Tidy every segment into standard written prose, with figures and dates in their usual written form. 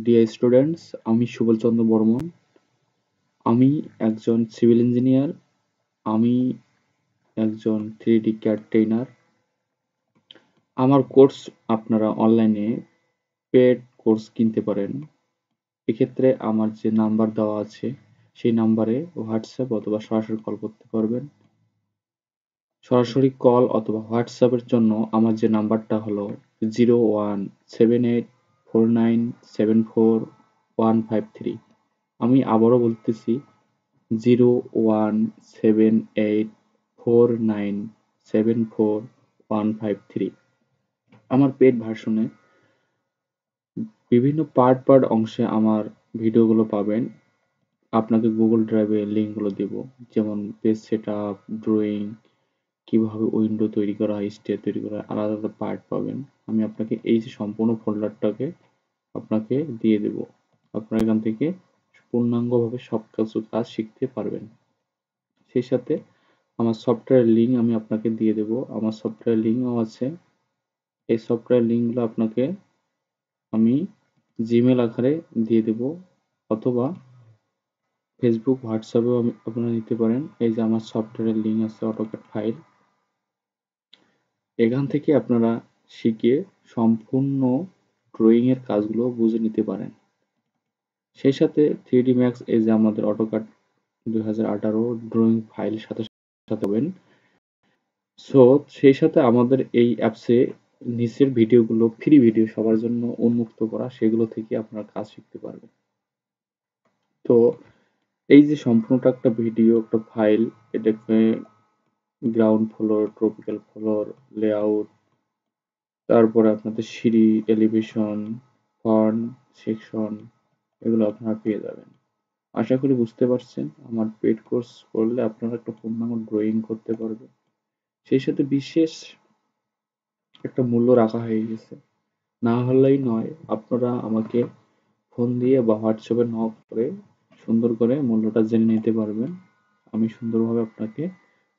Dear students, আমি সুবল চন্দ্র বর্মন। আমি একজন সিভিল ইঞ্জিনিয়ার। আমি একজন 3D ক্যাড ট্রেনার। আমার কোর্স আপনারা অনলাইনে পেড কোর্স কিনতে পারেন। এক্ষেত্রে আমার যে নাম্বার দেওয়া আছে সেই নাম্বারে হোয়াটসঅ্যাপ অথবা সরাসরি কল করতে পারবেন। সরাসরি কল অথবা হোয়াটসঅ্যাপের জন্য আমার যে নাম্বারটা হলো 017849744153। আমি আবারও বলতেছি 017849744153। আমার পেড ভার্সনে বিভিন্ন পার্ট অংশে আমার ভিডিওগুলো পাবেন। আপনাকে গুগল ড্রাইভে লিঙ্কগুলো দেব, যেমন পেজ সেটআপ, ড্রয়িং, কিভাবে উইন্ডো তৈরি করা হয়, স্টেয়ার তৈরি করা হয়, আলাদা আলাদা পার্ট পাবেন। আমি আপনাকে এই যে সম্পূর্ণ ফোল্ডারটাকে আপনাকে দিয়ে দেব। আপনারা এখান থেকে পূর্ণাঙ্গভাবে সব কিছু কাজ শিখতে পারবেন। সেই সাথে আমার সফটওয়্যার লিঙ্ক আমি আপনাকে দিয়ে দেব। আমার সফটওয়্যার লিঙ্কও আছে। এই সফটওয়্যার লিঙ্কগুলো আপনাকে আমি জিমেল আকারে দিয়ে দেব, অথবা ফেসবুক, হোয়াটসঅ্যাপেও আপনারা নিতে পারেন। এই যে আমার সফটওয়্যারের লিঙ্ক আছে, অটোক্যাড ফাইল। এখান থেকে আপনারা শিখে সম্পূর্ণ ড্রয়িংয়ের কাজগুলো বুঝে নিতে পারেন। সেই সাথে 3D ম্যাক্স, এই যে আমাদের অটোক্যাড 2018 ড্রয়িং ফাইল সাথে সাথে পাবেন। সো সেই সাথে আমাদের এই অ্যাপসে নিচের ভিডিওগুলো ফ্রি ভিডিও সবার জন্য উন্মুক্ত করা, সেগুলো থেকে আপনারা কাজ শিখতে পারবেন। তো এই যে সম্পূর্ণটা একটা ভিডিও, একটা ফাইল, এটাকে ground floor, tropical floor, layout, তারপরে আপনাদের সিঁড়ি, এলিভেশন, ফন্ট, সেকশন, এগুলো আপনারা পেয়ে যাবেন। আশা করি বুঝতে পারছেন। আমার পেড কোর্স করলে আপনারা একটা পূর্ণাঙ্গ ড্রয়িং করতে পারবেন। সেই সাথে বিশেষ একটা মূল্য রাখা হয়ে গেছে। না হলেই নয়, আপনারা আমাকে ফোন দিয়ে বা হোয়াটসঅ্যাপে নক করে সুন্দর করে মূল্যটা জেনে নিতে পারবেন। আমি সুন্দরভাবে আপনাকে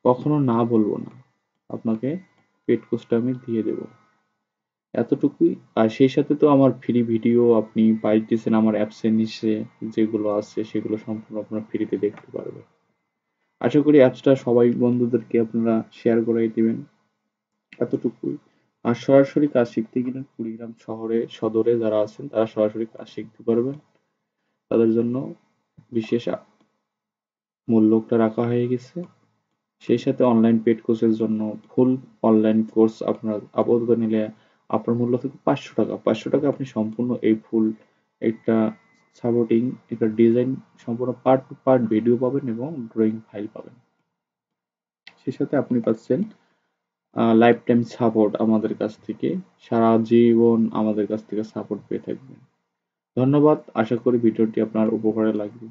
কখনো না বলবো না, আপনাকে পেড কোর্সটা আমি দিয়ে দেব। এতটুকুই। আর সেই সাথে তো আমার ফ্রি ভিডিও আপনি পাইতেছেন আমার অ্যাপসের নিচে, যেগুলো আছে সেগুলো সম্পূর্ণ আপনারা ফ্রিতে দেখতে পারবেন। আশা করি অ্যাপসটা সবাই বন্ধুদেরকে আপনারা শেয়ার করে দিবেন। এতটুকুই। আর সরাসরি কাজ শিখতে গেলে কুড়িগ্রাম শহরে সদরে যারা আছেন তারা সরাসরি কাজ শিখতে পারবেন। তাদের জন্য বিশেষ মূল্যটা রাখা হয়ে গেছে। সেই সাথে অনলাইন পেড কোর্সের জন্য ফুল অনলাইন কোর্স আপনার আপাতত নিলে আপনার মূল্য থেকে 500 টাকা। 500 টাকা আপনি সম্পূর্ণ এই ফুল একটা সাপোর্টিং একটা ডিজাইন সম্পূর্ণ পার্ট টু পার্ট ভিডিও পাবেন এবং ড্রয়িং ফাইল পাবেন। সেই সাথে আপনি পাচ্ছেন লাইফ টাইম সাপোর্ট আমাদের কাছ থেকে। সারা জীবন আমাদের কাছ থেকে সাপোর্ট পেয়ে থাকবেন। ধন্যবাদ। আশা করি ভিডিওটি আপনার উপকারে লাগবে।